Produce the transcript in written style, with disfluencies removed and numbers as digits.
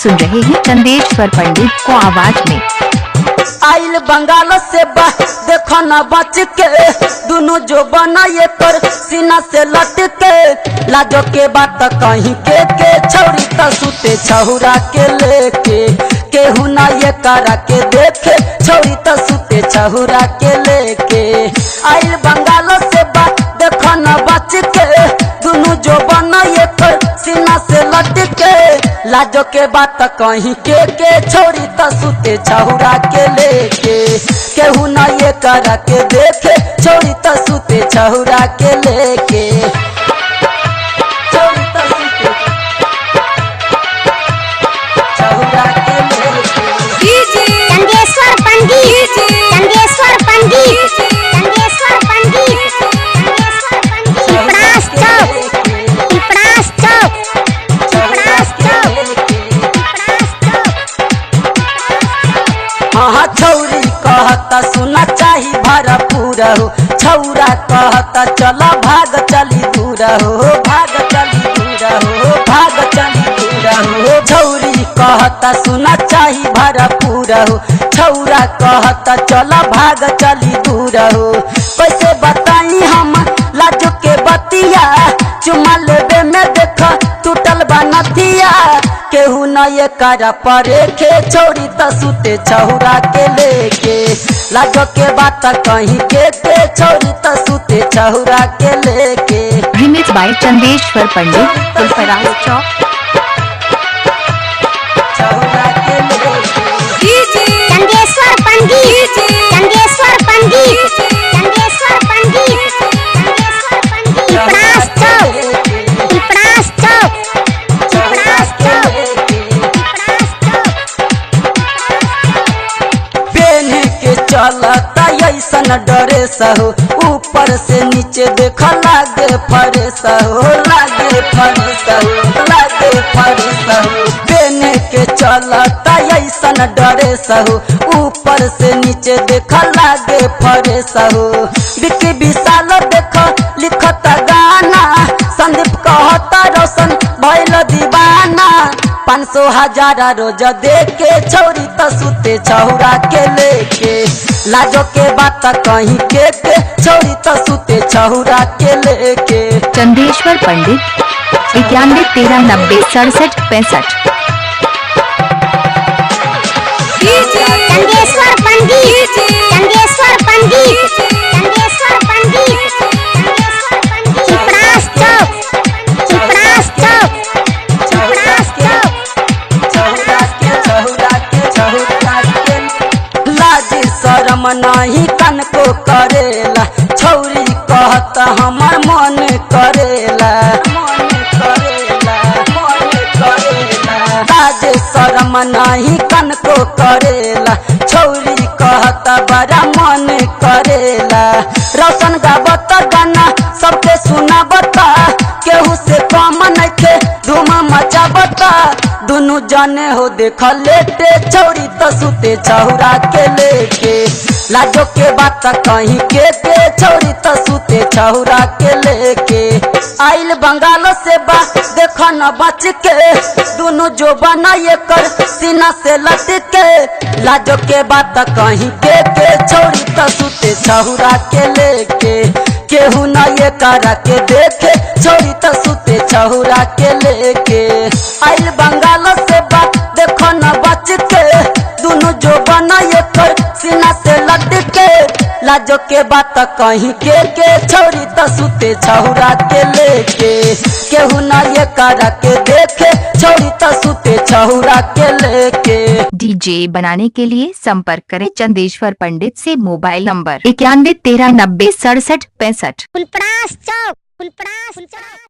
सुन रहे हैं चंदेश्वर पंडित को आवाज में। आइल बंगाल से बा देखो न बच के दोनों जो बना ये कर सीना से लट के लाजो के बात कहीं के छौरी त सुते छहुरा के लेके केहू ना ये करा के देखे छौरी त सुते छहुरा के लेके। आइल बंगाल से बा देखो न बच के दोनों जो बना ये कर सीना से लट के लाजो के बात कहीं के छौरी त सुते छहुरा के लेके केहू ना ये करा के देखे छौरी त सुते छहुरा के लेके। छौरी त सुते छहुरा के लेके। चंदेश्वर पंडित, चंदेश्वर पंडित, चंदेश्वर पंडित, पिपरास चौक, पिपरास चौक, पिपरास चौक, पिपरास चौक। हाँ छौरी कहता सुना चाही भरपूर हो छौरा कहता चला भाग चली दूर हो भाग चली दूर हो भाग चली दूर हो। छौरी कहता सुना चाही भरपूर हो छौरा कहता चला भाग चली दूर हो। कैसे बताई हम लाजो के बतिया चुमा लेबे में देख टूटल बनतिया केहू न ये करा परे खे छौरी त सुते छहुरा के लेके लाजो के बात कहीं के छौरी त सुते छहुरा के लेके। रिमिक्स बाय चंदेश्वर पंडित, फुलपरास चौक। छहुरा के लेके। चंदेश्वर पंडित, चंदेश्वर पंडित, चंदेश्वर पंडित, चंदेश्वर पंडित, पिपरास चौक, पिपरास चौक, पिपरास चौक, पिपरास चौक। बेने के चलता ऐसन ड्रेस हो ऊपर से नीचे देख लागे फरेस हो लागे फरेस हो लागे फरेस हो। बेने के चलता ऐसन ड्रेस हो ऊपर से नीचे देख लागे फरेस हो। विकी विशाल देख लिखता गाना संदीप कहता रोशन भइल दीवाना 500,000 रोज देके छौरी त सुते छहुरा के लेके लाजो के बात कहीं के छौरी त सुते छहुरा के लेके। चंदेश्वर पंडित 91 13 90 67 65। चंदेश्वर पंडित, चंदेश्वर पंडित, चंदेश्वर पंडित, चंदेश्वर पंडित, पिपरास चौक, पिपरास चौक, पिपरास चौक। छहुरा के छहुरा के छहुरा के लाज शरम नहीं तन को करेला छौरी कहता हमर मन करेला मन करेला मन करेला। लाज शरम नहीं तन को करेला छौरी कहता बड़ा मन करेला। रोशन गावत गाना सबके सुनावता केहू से कम नइखे धूम मचावता दोनों जाने हो देख लेटे छौरी त सुते छहुरा के लेके लाजो के बात कहीं के छौरी त सुते छहुरा के लेके। आइल बंगाल से बा देखो न बच के दोनों जो बना ये कर सीना से लट के लाजो के बात कहीं के छौरी त सुते छहुरा के लेके केहू न ये करा के देखे छौरी त सुते छहुरा के लेके। आइल बंगाल से बा देखो न बच के दोनों जो बना ये कर सीना से लट के लाजो के बात कहीं के छौरी त सुते छहुरा के लेके केहू न ये करा के देखे छौरी त सुते छहुरा के लेके। डीजे बनाने के लिए संपर्क करें चंदेश्वर पंडित से मोबाइल नंबर 91 13 90 67 65। फुलपरास चौक, फुलपरास चौक।